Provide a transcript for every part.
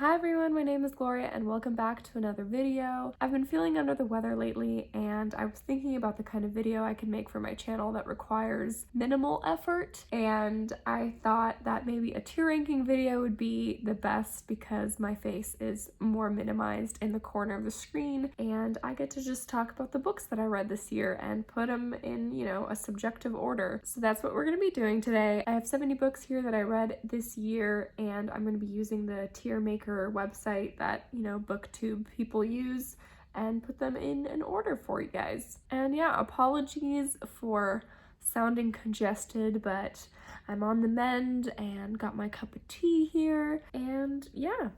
Hi everyone, my name is Gloria and welcome back to another video. I've been feeling under the weather lately and I was thinking about the kind of video I can make for my channel that requires minimal effort, and I thought that maybe a tier ranking video would be the best because my face is more minimized in the corner of the screen and I get to just talk about the books that I read this year and put them in, a subjective order. So that's what we're going to be doing today. I have 70 books here that I read this year and I'm going to be using the tier maker website that booktube people use and put them in an order for you guys. And yeah, apologies for sounding congested, but I'm on the mend and got my cup of tea here, and yeah,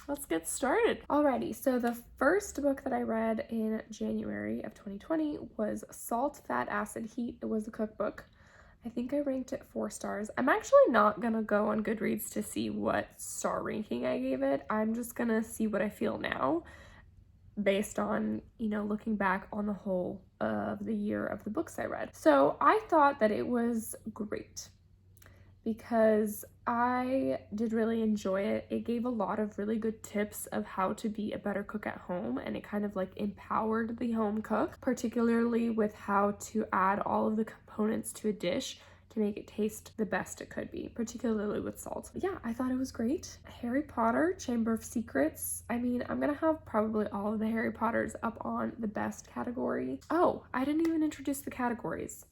let's get started. Alrighty, so the first book that I read in January of 2020 was Salt, Fat, Acid, Heat. It was a cookbook. I think I ranked it 4 stars. I'm actually not gonna go on Goodreads to see what star ranking I gave it. I'm just gonna see what I feel now based on, looking back on the whole of the year of the books I read. So I thought that it was great because I did really enjoy it. It gave a lot of really good tips of how to be a better cook at home, and it kind of like empowered the home cook, particularly with how to add all of the components to a dish to make it taste the best it could be, particularly with salt. But yeah, I thought it was great. Harry Potter, Chamber of Secrets. I mean, I'm gonna have probably all of the Harry Potters up on the best category. Oh, I didn't even introduce the categories.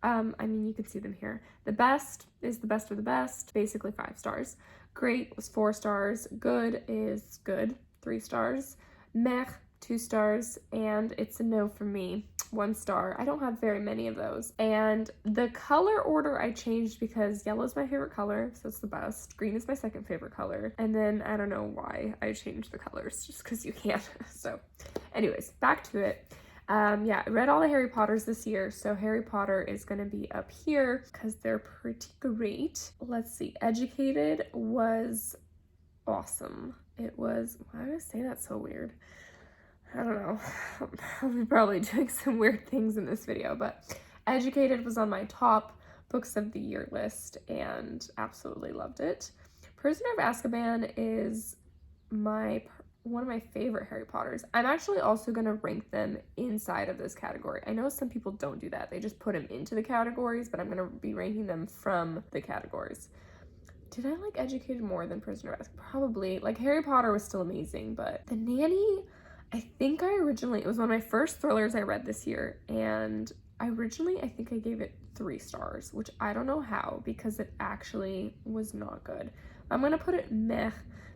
You can see them here. The best is the best of the best, basically 5 stars. Great was 4 stars. Good is good, 3 stars. Meh, 2 stars. And it's a no for me, 1 star. I don't have very many of those. And the color order I changed because yellow is my favorite color, so it's the best. Green is my second favorite color. And then I don't know why I changed the colors, just because you can. So anyways, back to it. I read all the Harry Potters this year, so Harry Potter is going to be up here because they're pretty great. Let's see, Educated was awesome. It was, why did I say that so weird? I don't know. I'll be probably doing some weird things in this video, but Educated was on my top books of the year list and absolutely loved it. Prisoner of Azkaban is one of my favorite Harry Potters. I'm actually also going to rank them inside of this category. I know some people don't do that. They just put them into the categories, but I'm going to be ranking them from the categories. Did I like Educated more than Prisoner of Azkaban? Probably. Like, Harry Potter was still amazing, but The Nanny, I think it was one of my first thrillers I read this year, and I think I gave it 3 stars, which I don't know how, because it actually was not good. I'm going to put it meh,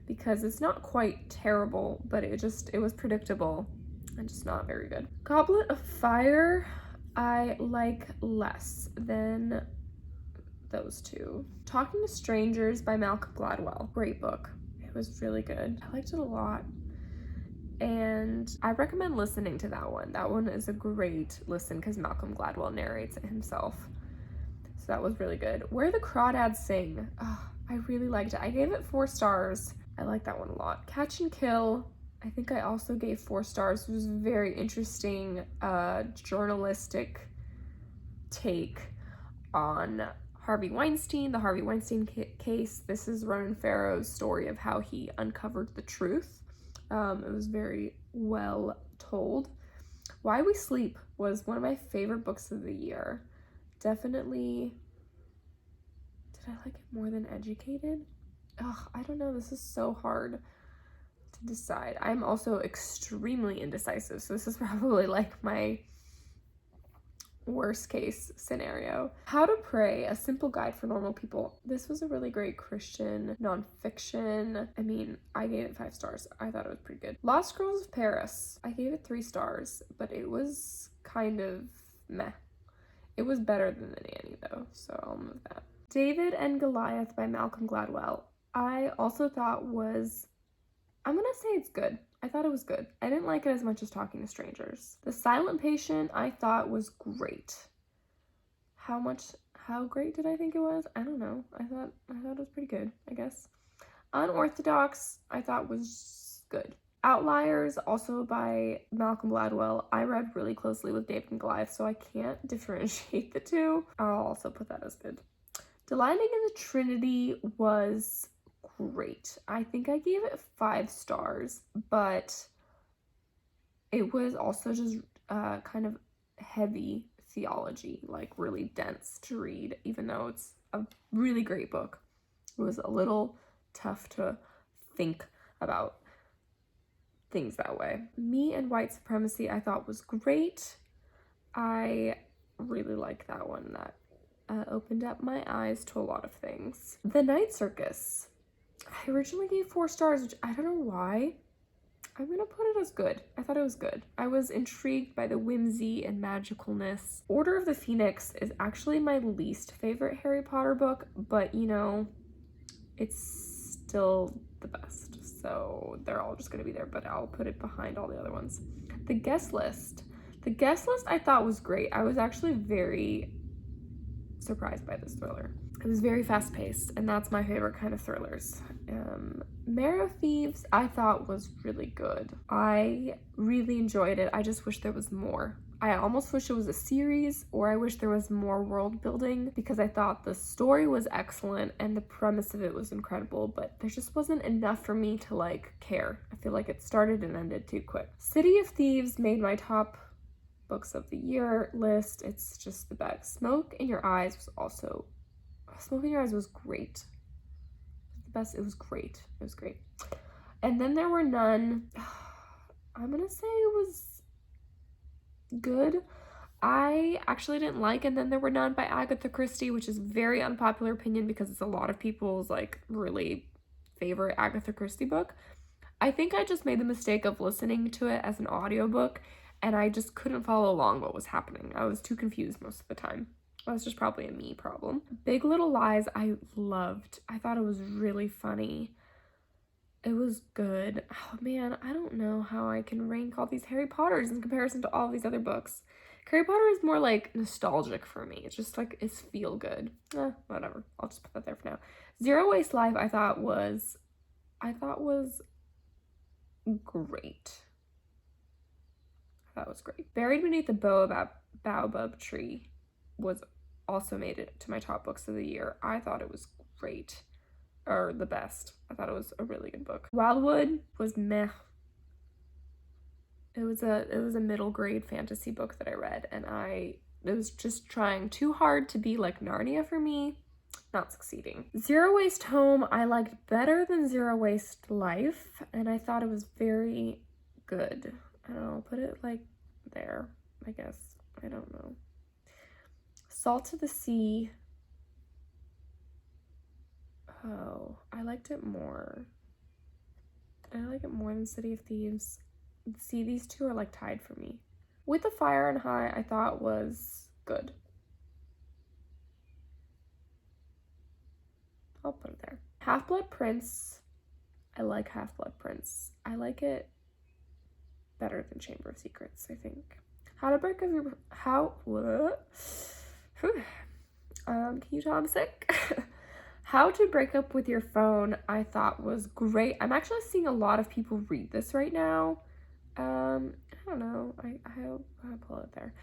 because it's not quite terrible, but it was predictable and just not very good. Goblet of Fire, I like less than those two. Talking to Strangers by Malcolm Gladwell. Great book. It was really good. I liked it a lot. And I recommend listening to that one. That one is a great listen because Malcolm Gladwell narrates it himself. So that was really good. Where the Crawdads Sing. Oh, I really liked it. I gave it 4 stars. I like that one a lot. Catch and Kill, I think I also gave 4 stars. It was a very interesting journalistic take on Harvey Weinstein, the Harvey Weinstein case. This is Ronan Farrow's story of how he uncovered the truth. It was very well told. Why We Sleep was one of my favorite books of the year. Definitely, did I like it more than Educated? I don't know, this is so hard to decide. I'm also extremely indecisive, so this is probably like my worst case scenario. How to Pray, A Simple Guide for Normal People. This was a really great Christian nonfiction. I gave it 5 stars. I thought it was pretty good. Lost Girls of Paris, I gave it 3 stars, but it was kind of meh. It was better than The Nanny though, so I'll move that. David and Goliath by Malcolm Gladwell, I also thought I'm gonna say it's good. I thought it was good. I didn't like it as much as Talking to Strangers. The Silent Patient, I thought was great. How great did I think it was? I don't know. I thought it was pretty good, I guess. Unorthodox, I thought was good. Outliers, also by Malcolm Gladwell, I read really closely with David and Goliath, so I can't differentiate the two. I'll also put that as good. Delighting in the Trinity was great. I think I gave it 5 stars, but it was also just kind of heavy theology, like really dense to read, even though it's a really great book. It was a little tough to think about things that way. Me and White Supremacy I thought was great. I really like that one. That opened up my eyes to a lot of things. The Night Circus. I originally gave 4 stars, which I don't know why. I'm gonna put it as good. I thought it was good. I was intrigued by the whimsy and magicalness. Order of the Phoenix is actually my least favorite Harry Potter book, but you know, it's still the best. So they're all just gonna be there, but I'll put it behind all the other ones. The Guest List. The Guest List I thought was great. I was actually very surprised by this thriller. It was very fast paced, and that's my favorite kind of thrillers. Mare of Thieves I thought was really good. I really enjoyed it. I just wish there was more. I almost wish it was a series, or I wish there was more world building, because I thought the story was excellent and the premise of it was incredible, but there just wasn't enough for me to like care. I feel like it started and ended too quick. City of Thieves made my top books of the year list. It's just the best. Smoke in Your Eyes was great. The best. It was great. It was great. And then There Were None. I'm gonna say it was good. I actually didn't like And Then There Were None by Agatha Christie, which is very unpopular opinion because it's a lot of people's like really favorite Agatha Christie book. I think I just made the mistake of listening to it as an audiobook, and I just couldn't follow along what was happening. I was too confused most of the time. That's just probably a me problem. Big Little Lies I loved. I thought it was really funny. It was good. Oh man, I don't know how I can rank all these Harry Potters in comparison to all these other books. Harry Potter is more like nostalgic for me. It's just like, it's feel good. Whatever. I'll just put that there for now. Zero Waste Life I thought was great. That was great. Buried Beneath the Baobab Tree was also made it to my top books of the year. I thought it was great, or the best. I thought it was a really good book. Wildwood was meh. It was a middle grade fantasy book that I read, and it was just trying too hard to be like Narnia for me. Not succeeding. Zero Waste Home I liked better than Zero Waste Life, and I thought it was very good. I don't know, put it like there, I guess. I don't know. Salt of the Sea. Oh, I liked it more. Did I like it more than City of Thieves? See, these two are like tied for me. With the Fire and High I thought was good. I'll put it there. Half-Blood Prince. I like Half-Blood Prince. I like it better than Chamber of Secrets, I think. Can you tell I'm sick? How to Break Up With Your Phone I thought was great. I'm actually seeing a lot of people read this right now. I don't know. I'll pull it there.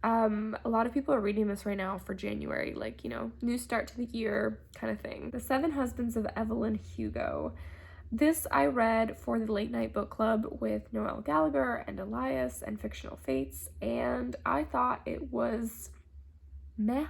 A lot of people are reading this right now for January, like, you know, new start to the year kind of thing. The Seven Husbands of Evelyn Hugo. This I read for the late night book club with Noelle Gallagher and Elias and Fictional Fates, and I thought it was meh.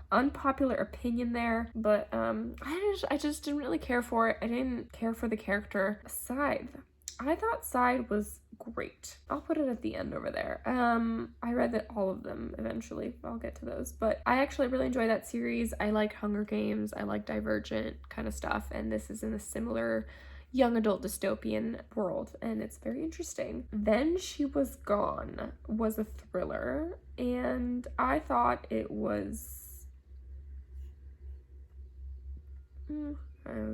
Unpopular opinion there, but I just didn't really care for it. I didn't care for the character. Scythe. I thought Scythe was great. I'll put it at the end over there. I read all of them eventually. I'll get to those, but I actually really enjoy that series. I like Hunger Games. I like Divergent kind of stuff, and this is in a similar young adult dystopian world, and it's very interesting. Then She Was Gone was a thriller, and I thought it was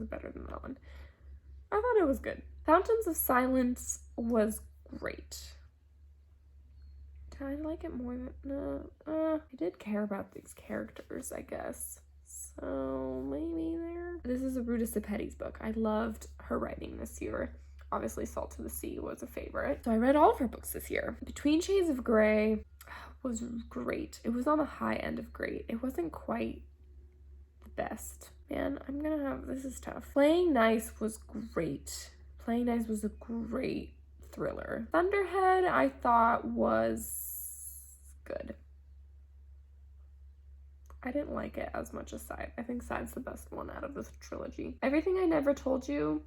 better than that one. I thought it was good. Fountains of Silence was great. Did I like it more than... No. I did care about these characters, I guess. So maybe there. This is a Ruta Sepetys book. I loved her writing this year. Obviously, Salt of the Sea was a favorite. So I read all of her books this year. Between Shades of Grey was great. It was on the high end of great. It wasn't quite the best. Man, I'm gonna have, this is tough. Playing Nice was great. Playing Nice was a great thriller. Thunderhead, I thought was good. I didn't like it as much as Side. I think Side's the best one out of this trilogy. Everything I Never Told You,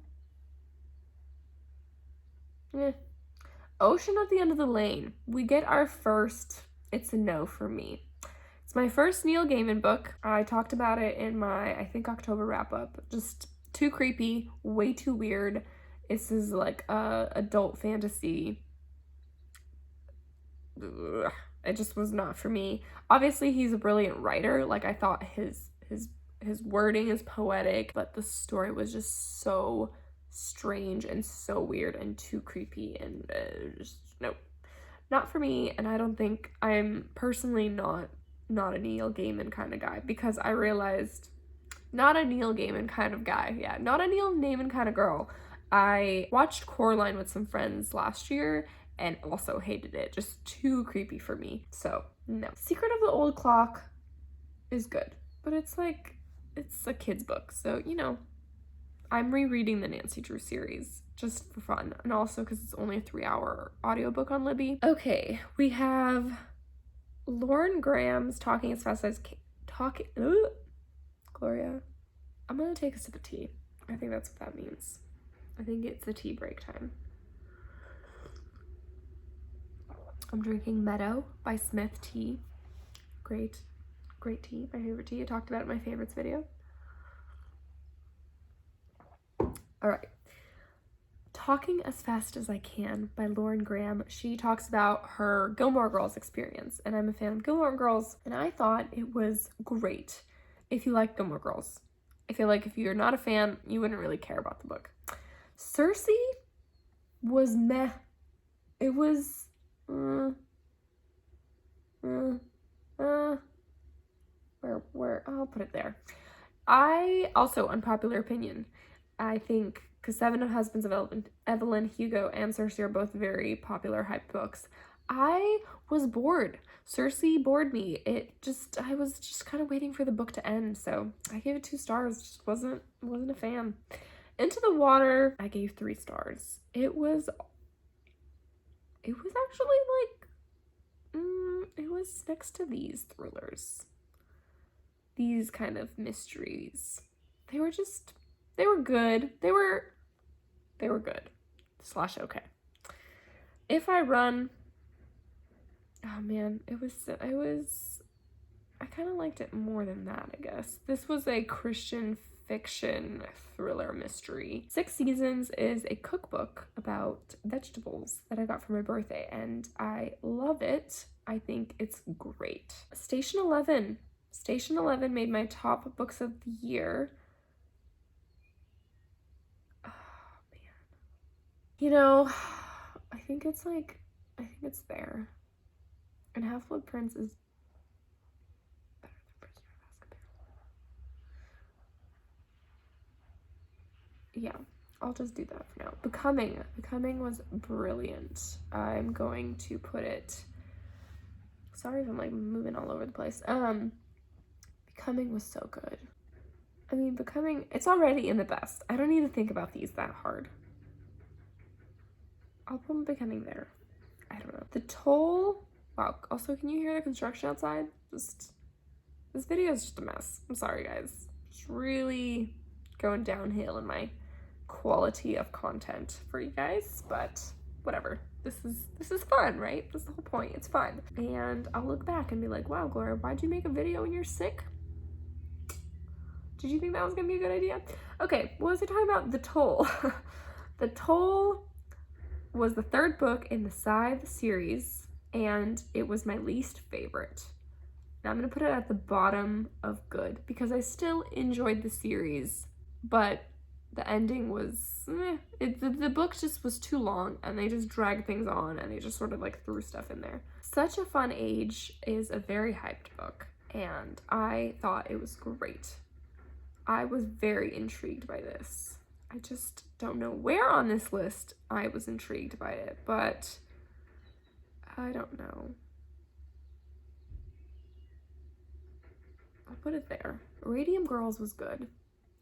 Ocean at the End of the Lane. We get our first, it's a no for me. It's my first Neil Gaiman book. I talked about it in my, I think, October wrap-up. Just too creepy, way too weird. This is like a adult fantasy. Ugh. It just was not for me. Obviously, he's a brilliant writer. Like, I thought his wording is poetic, but the story was just so strange and so weird and too creepy, and just nope, not for me. And I don't think, I'm personally not a Neil Gaiman kind of guy, because I realized, not a Neil Gaiman kind of guy, yeah, not a Neil Gaiman kind of girl. I watched Coraline with some friends last year and also hated it. Just too creepy for me. So, no. Secret of the Old Clock is good, but it's like, it's a kid's book. So, you know, I'm rereading the Nancy Drew series just for fun, and also because it's only a 3-hour audiobook on Libby. Okay, we have Lauren Graham's Talking as Fast as Gloria. I'm gonna take a sip of tea. I think that's what that means. I think it's the tea break time. I'm drinking Meadow by Smith Tea. Great tea, my favorite tea. I talked about it in my favorites video. All right. Talking as Fast as I Can by Lauren Graham. She talks about her Gilmore Girls experience, and I'm a fan of Gilmore Girls, and I thought it was great if you like Gilmore Girls. I feel like if you're not a fan, you wouldn't really care about the book. Cersei was meh. It was where I'll put it there. I also, unpopular opinion, I think, because Seven Husbands of Evelyn Hugo and Cersei are both very popular hype books, I was bored. Cersei bored me. I was just kind of waiting for the book to end, so I gave it 2 stars. Just wasn't a fan. Into the Water, I gave 3 stars. It was actually like, it was next to these thrillers. These kind of mysteries. They were good. They were good. / okay. If I Run, oh man, I kind of liked it more than that, I guess. This was a Christian fiction thriller mystery. 6 Seasons is a cookbook about vegetables that I got for my birthday, and I love it. I think it's great. Station 11 made my top books of the year. Oh man. You know, I think it's there. And Half-Blood Prince is better than Prisoner of Azkaban. Yeah, I'll just do that for now. Becoming was brilliant. I'm going to put it, sorry if I'm like moving all over the place. Becoming was so good. I mean, Becoming, it's already in the best. I don't need to think about these that hard. I'll put Becoming there. I don't know. The Toll, wow. Also, can you hear the construction outside? This video is just a mess. I'm sorry, guys. Just really going downhill in my quality of content for you guys, but whatever. This is fun, right? That's the whole point. It's fun. And I'll look back and be like, wow, Gloria, why'd you make a video when you're sick? Did you think that was gonna be a good idea? Okay, what was I talking about? The Toll. The Toll was the 3rd book in the Scythe series, and it was my least favorite. Now I'm gonna put it at the bottom of good, because I still enjoyed the series, but the ending was, the book just was too long, and they just dragged things on, and they just sort of like threw stuff in there. Such a Fun Age is a very hyped book, and I thought it was great. I was very intrigued by this. I just don't know where on this list I was intrigued by it, but I don't know. I'll put it there. Radium Girls was good.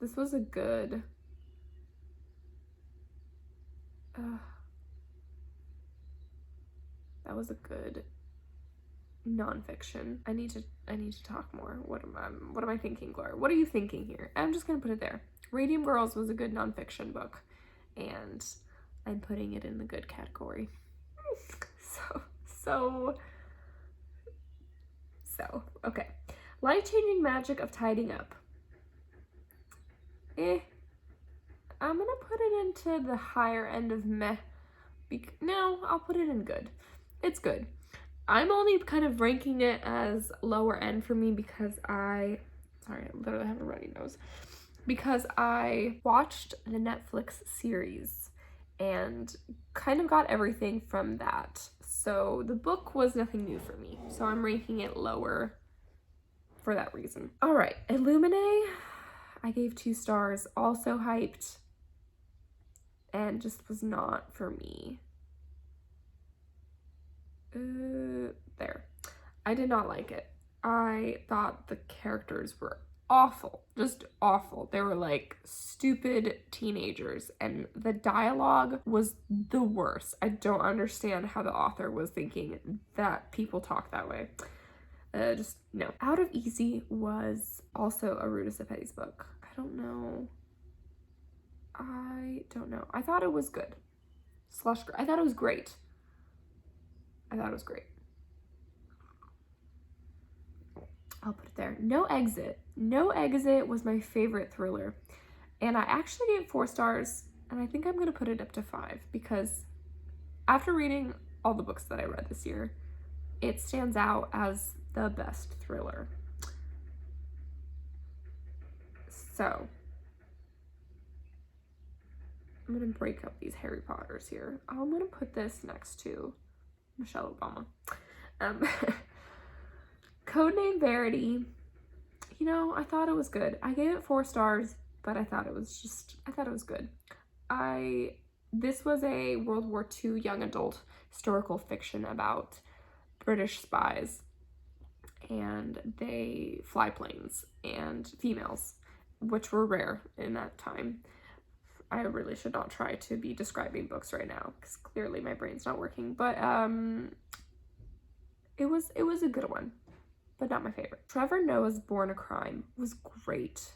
This was a good, that was a good nonfiction. I need to talk more. What am I thinking, Gloria? What are you thinking here? I'm just gonna put it there. Radium Girls was a good nonfiction book, and I'm putting it in the good category. So okay. Life-changing magic of tidying up. I'm gonna put it into the higher end of meh. No, I'll put it in good. It's good. I'm only kind of ranking it as lower end for me because I literally have a runny nose. Because I watched the Netflix series and kind of got everything from that. So the book was nothing new for me. So I'm ranking it lower for that reason. All right, Illuminae, I gave 2 stars, also hyped, and just was not for me. There. I did not like it. I thought the characters were awful, just awful. They were like stupid teenagers, and the dialogue was the worst. I don't understand how the author was thinking that people talk that way. Just no. Out of Easy was also a Ruta Sepetys book. I don't know. I thought it was good. I thought it was great. I'll put it there. No Exit. No Exit was my favorite thriller. And I actually gave 4 stars, and I think I'm going to put it up to 5 because after reading all the books that I read this year, it stands out as the best thriller. So, I'm going to break up these Harry Potters here. I'm going to put this next to Michelle Obama. Codename Verity, you know, I thought it was good. I gave it 4 stars, but I thought it was good. This was a World War II young adult historical fiction about British spies, and they fly planes and females, which were rare in that time. I really should not try to be describing books right now because clearly my brain's not working, but it was a good one, but not my favorite. Trevor Noah's Born a Crime was great.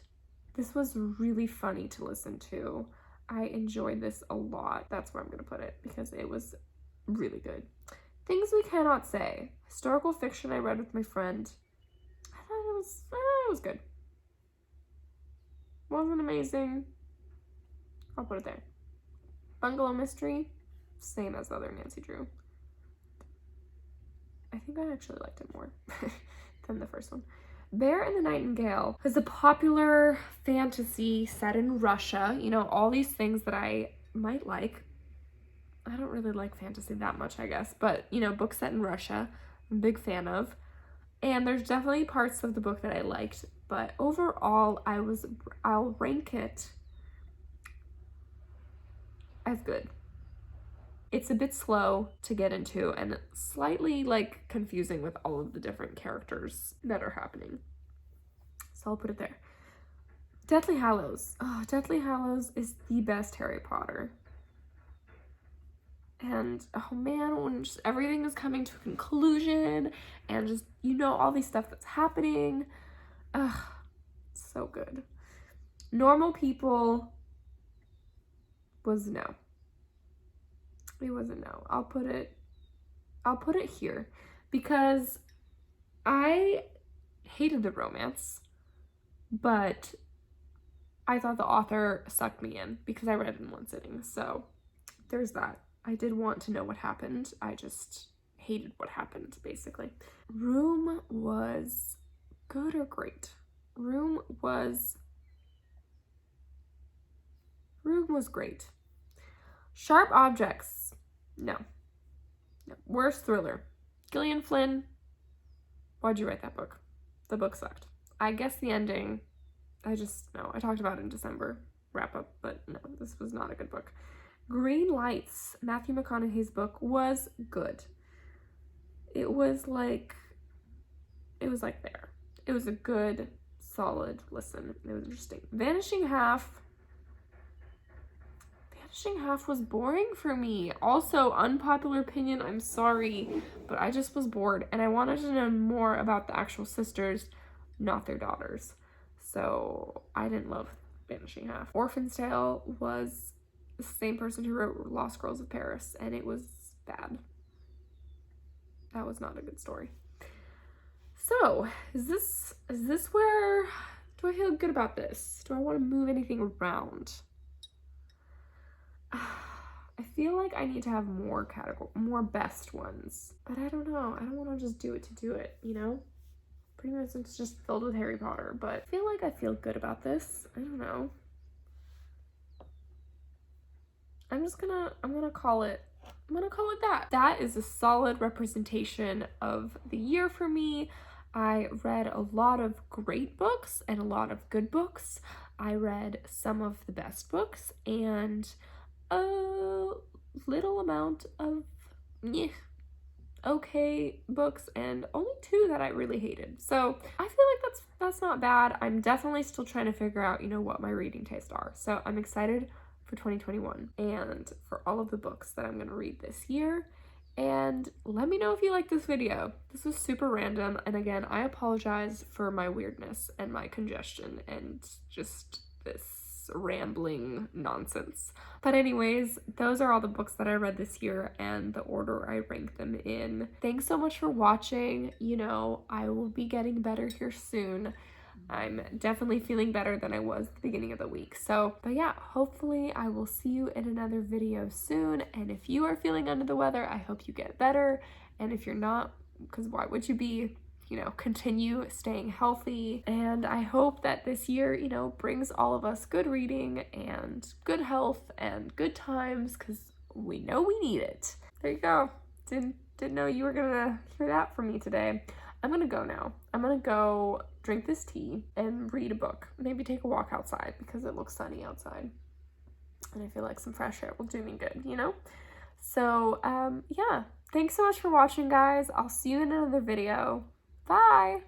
This was really funny to listen to. I enjoyed this a lot. That's where I'm going to put it because it was really good. Things We Cannot Say. Historical fiction I read with my friend. I thought it was good. Wasn't amazing. I'll put it there. Bungalow Mystery. Same as the other Nancy Drew. I think I actually liked it more than the first one. Bear and the Nightingale is a popular fantasy set in Russia. You know, all these things that I might like. I don't really like fantasy that much, I guess. But, you know, books set in Russia, I'm a big fan of. And there's definitely parts of the book that I liked. But overall, I'll rank it as good. It's a bit slow to get into and slightly like confusing with all of the different characters that are happening. So I'll put it there. Deathly Hallows. Oh, Deathly Hallows is the best Harry Potter. And oh man, when just everything is coming to a conclusion and just, you know, all these stuff that's happening. So good. Normal People was no. It was a no. I'll put it here because I hated the romance, but I thought the author sucked me in because I read it in one sitting. So there's that. I did want to know what happened. I just hated what happened, basically. Room was good or great? Room was great. Sharp Objects. No. Worst thriller. Gillian Flynn. Why'd you write that book? The book sucked. I guess the ending, I talked about it in December wrap up, but no, this was not a good book. Green Lights, Matthew McConaughey's book, was good. It was like there. It was a good, solid listen. It was interesting. Vanishing Half was boring for me. Also, unpopular opinion, I'm sorry, but I just was bored and I wanted to know more about the actual sisters, not their daughters. So I didn't love Vanishing Half. Orphan's Tale was the same person who wrote Lost Girls of Paris, and it was bad. That was not a good story. So, is this where, do I feel good about this? Do I want to move anything around? I feel like I need to have more best ones, but I don't know. I don't want to just do it to do it, you know? Pretty much it's just filled with Harry Potter, but I feel like I feel good about this. I don't know. I'm gonna call it that. That is a solid representation of the year for me. I read a lot of great books and a lot of good books. I read some of the best books and a little amount of okay books, and only 2 that I really hated. So I feel like that's not bad. I'm definitely still trying to figure out, you know, what my reading tastes are. So I'm excited for 2021 and for all of the books that I'm gonna read this year. And let me know if you like this video. This was super random, and again, I apologize for my weirdness and my congestion and just this rambling nonsense. But anyways, those are all the books that I read this year and the order I ranked them in. Thanks so much for watching. You know, I will be getting better here soon. I'm definitely feeling better than I was at the beginning of the week. So, but yeah, hopefully I will see you in another video soon. And if you are feeling under the weather, I hope you get better. And if you're not, because why would you be? You know, continue staying healthy. And I hope that this year, you know, brings all of us good reading and good health and good times, because we know we need it. There you go. Didn't know you were gonna hear that from me today. I'm gonna go now. I'm gonna go drink this tea and read a book. Maybe take a walk outside because it looks sunny outside. And I feel like some fresh air will do me good, you know? So, yeah. Thanks so much for watching, guys. I'll see you in another video. Bye!